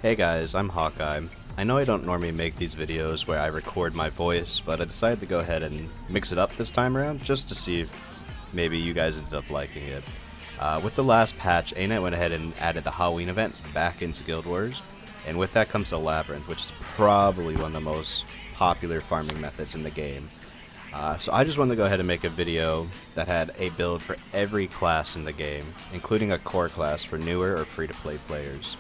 Hey guys, I'm Hawkeye. I know I don't normally make these videos where I record my voice, but I decided to go ahead and mix it up this time around just to see if maybe you guys ended up liking it. With the last patch, ANET went ahead and added the Halloween event back into Guild Wars, and with that comes the Labyrinth, which is probably one of the most popular farming methods in the game. So I just wanted to go ahead and make a video that had a build for every class in the game, including a core class for newer or free-to-play players.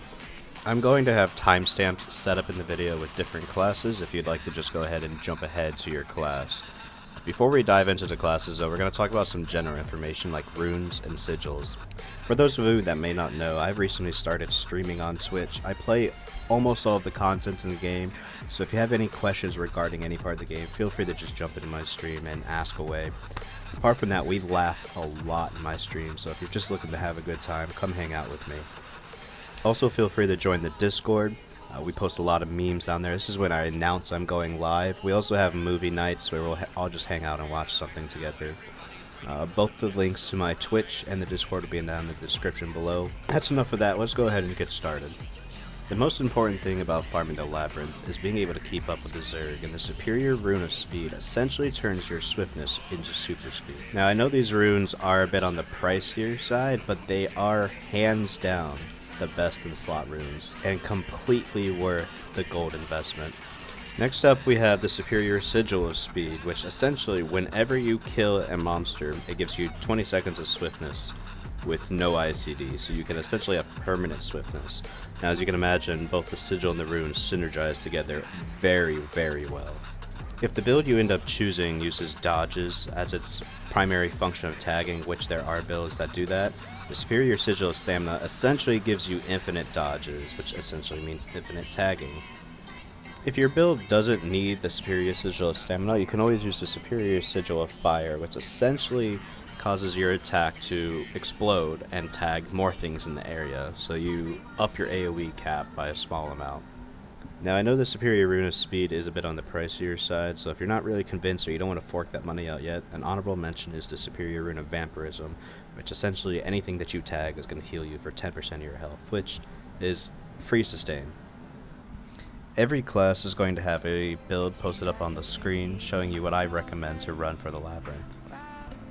I'm going to have timestamps set up in the video with different classes if you'd like to just go ahead and jump ahead to your class. Before we dive into the classes though, we're going to talk about some general information like runes and sigils. For those of you that may not know, I've recently started streaming on Twitch. I play almost all of the content in the game, so if you have any questions regarding any part of the game, feel free to just jump into my stream and ask away. Apart from that, we laugh a lot in my stream, so if you're just looking to have a good time, come hang out with me. Also feel free to join the Discord. We post a lot of memes down there. This is when I announce I'm going live. We also have movie nights where we'll all just hang out and watch something together. Both the links to my Twitch and the Discord will be down in the description below. That's enough of that. Let's go ahead and get started. The most important thing about farming the Labyrinth is being able to keep up with the Zerg, and the superior rune of speed essentially turns your swiftness into super speed. Now I know these runes are a bit on the pricier side, but they are hands down the best in slot runes and completely worth the gold investment. Next up we have the superior sigil of speed, which essentially whenever you kill a monster it gives you 20 seconds of swiftness with no ICD, so you can essentially have permanent swiftness. Now as you can imagine, both the sigil and the runes synergize together very well. If the build you end up choosing uses dodges as its primary function of tagging, which there are builds that do that, the superior sigil of stamina essentially gives you infinite dodges, which essentially means infinite tagging. If your build doesn't need the superior sigil of stamina, you can always use the superior sigil of fire, which essentially causes your attack to explode and tag more things in the area, so you up your AoE cap by a small amount. Now I know the superior rune of speed is a bit on the pricier side, so if you're not really convinced or you don't want to fork that money out yet, an honorable mention is the superior rune of vampirism, which essentially anything that you tag is going to heal you for 10% of your health, which is free sustain. Every class is going to have a build posted up on the screen showing you what I recommend to run for the Labyrinth.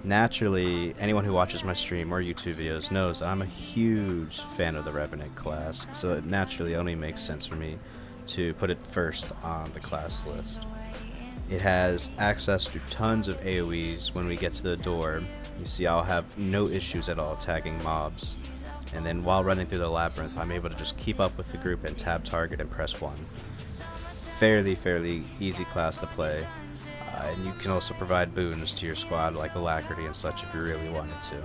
Naturally, anyone who watches my stream or YouTube videos knows that I'm a huge fan of the Renegade class, so it naturally only makes sense for me to put it first on the class list. It has access to tons of AoEs. When we get to the door, you see I'll have no issues at all tagging mobs, and then while running through the Labyrinth I'm able to just keep up with the group and tab target and press 1. Fairly easy class to play, and you can also provide boons to your squad like alacrity and such if you really wanted to.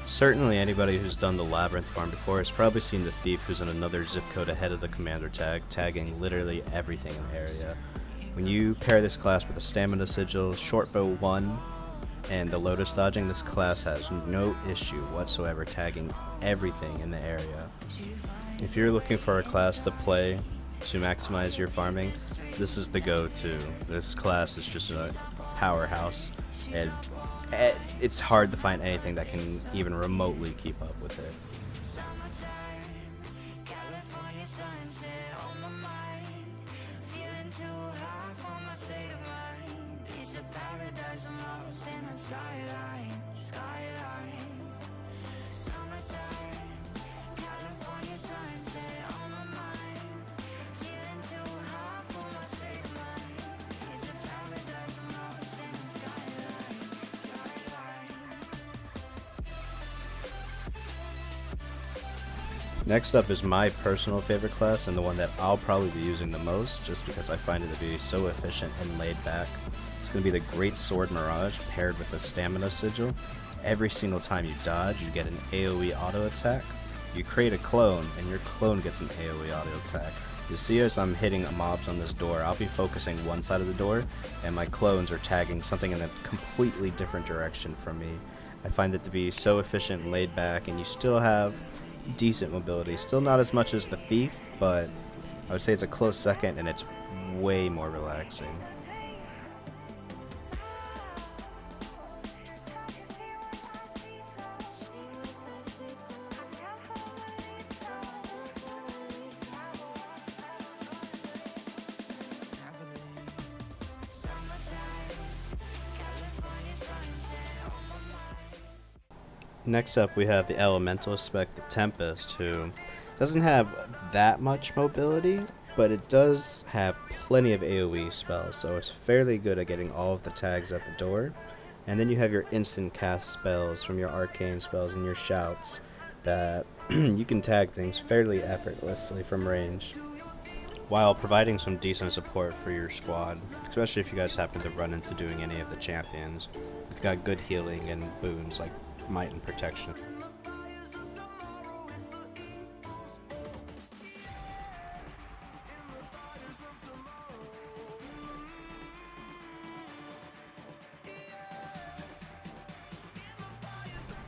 Certainly anybody who's done the Labyrinth farm before has probably seen the thief who's in another zip code ahead of the commander tag, tagging literally everything in the area. When you pair this class with a stamina sigil, short bow 1, and the lotus dodging, this class has no issue whatsoever tagging everything in the area. If you're looking for a class to play to maximize your farming, this is the go-to. This class is just a powerhouse, and it's hard to find anything that can even remotely keep up with it. Next up is my personal favorite class, and the one that I'll probably be using the most, just because I find it to be so efficient and laid back. It's going to be the Great Sword Mirage paired with the Stamina Sigil. Every single time you dodge, you get an AoE auto attack. You create a clone, and your clone gets an AoE auto attack. You see, as I'm hitting mobs on this door, I'll be focusing one side of the door, and my clones are tagging something in a completely different direction from me. I find it to be so efficient and laid back, and you still have decent mobility. Still not as much as the Thief, but I would say it's a close second, and it's way more relaxing. Next up we have the elemental spec, the Tempest, who doesn't have that much mobility, but it does have plenty of AoE spells, so it's fairly good at getting all of the tags at the door. And then you have your instant cast spells from your arcane spells and your shouts that you can tag things fairly effortlessly from range, while providing some decent support for your squad, especially if you guys happen to run into doing any of the champions. You've got good healing and boons like might and protection.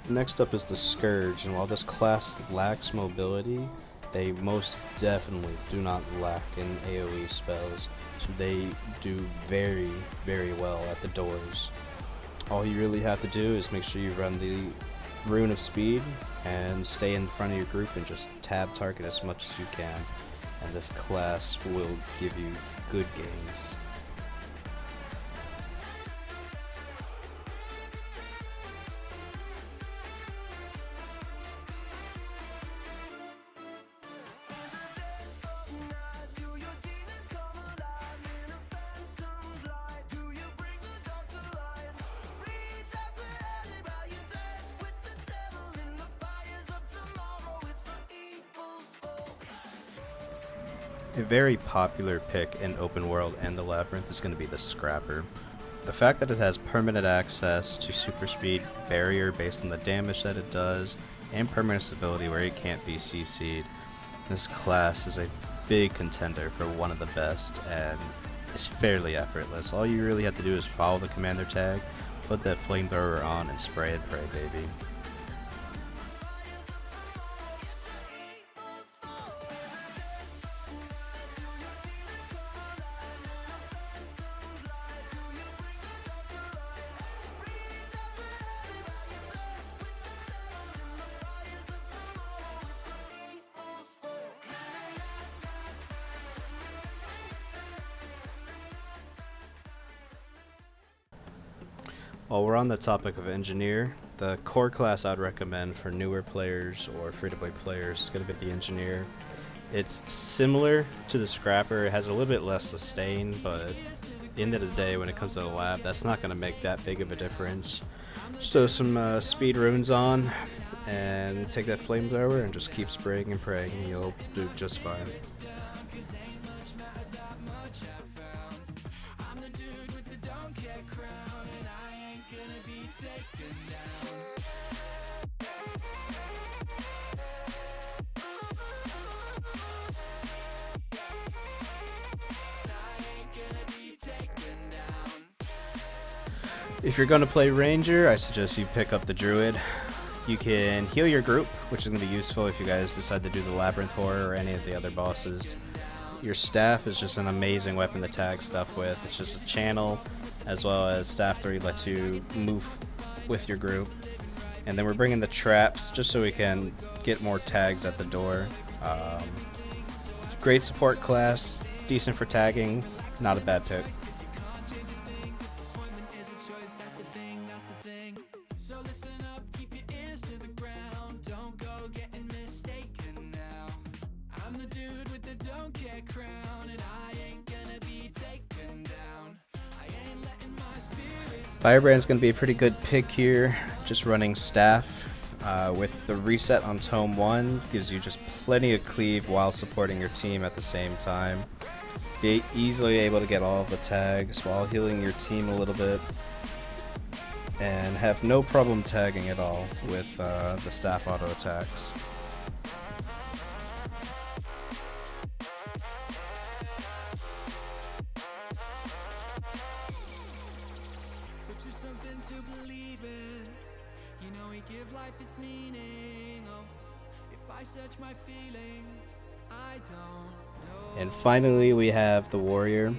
Next up is the Scourge, and while this class lacks mobility, they most definitely do not lack in AoE spells, so they do very, very well at the doors. All you really have to do is make sure you run the Rune of Speed and stay in front of your group and just tab target as much as you can, and this class will give you good gains. A very popular pick in open world and the Labyrinth is going to be the Scrapper. The fact that it has permanent access to super speed barrier based on the damage that it does, and permanent stability where it can't be CC'd, this class is a big contender for one of the best and is fairly effortless. All you really have to do is follow the commander tag, put that flamethrower on, and spray and pray, baby. While we're on the topic of Engineer, the core class I'd recommend for newer players or free-to-play players is going to be the Engineer. It's similar to the Scrapper, it has a little bit less sustain, but at the end of the day when it comes to the lab, that's not going to make that big of a difference. So some speed runes on, and take that flamethrower and just keep spraying and praying, and you'll do just fine. If you're going to play Ranger, I suggest you pick up the Druid. You can heal your group, which is going to be useful if you guys decide to do the Labyrinth Horror or any of the other bosses. Your staff is just an amazing weapon to tag stuff with. It's just a channel, as well as Staff 3 lets you move with your group. And then we're bringing the traps just so we can get more tags at the door. Great support class, decent for tagging, not a bad pick. Firebrand's going to be a pretty good pick here, just running staff. with the reset on Tome 1, gives you just plenty of cleave while supporting your team at the same time. Be easily able to get all of the tags while healing your team a little bit, and have no problem tagging at all with the staff auto attacks. Something to believe in, you know we give life its meaning. Oh, if I search my feelings, I don't know. And finally we have the warrior.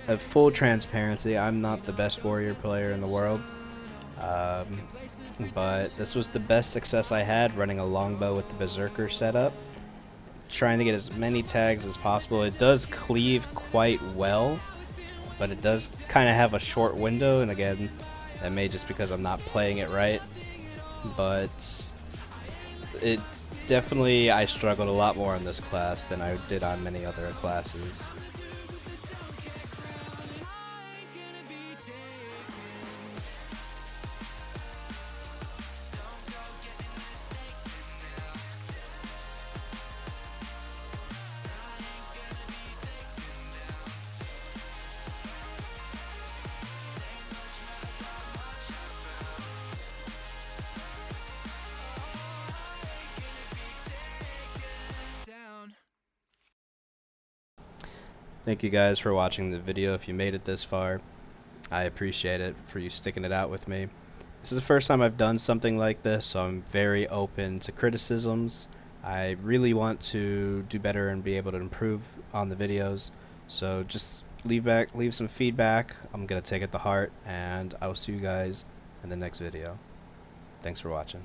At full transparency, I'm not the best warrior player in the world, but this was the best success I had running a longbow with the Berserker setup, trying to get as many tags as possible. It does cleave quite well, but it does kind of have a short window, and again, that may just because I'm not playing it right, but it definitely, I struggled a lot more in this class than I did on many other classes. Thank you guys for watching the video. If you made it this far, I appreciate it for you sticking it out with me. This is the first time I've done something like this, so I'm very open to criticisms. I really want to do better and be able to improve on the videos, so just leave some feedback. I'm gonna take it to heart, and I will see you guys in the next video. Thanks for watching.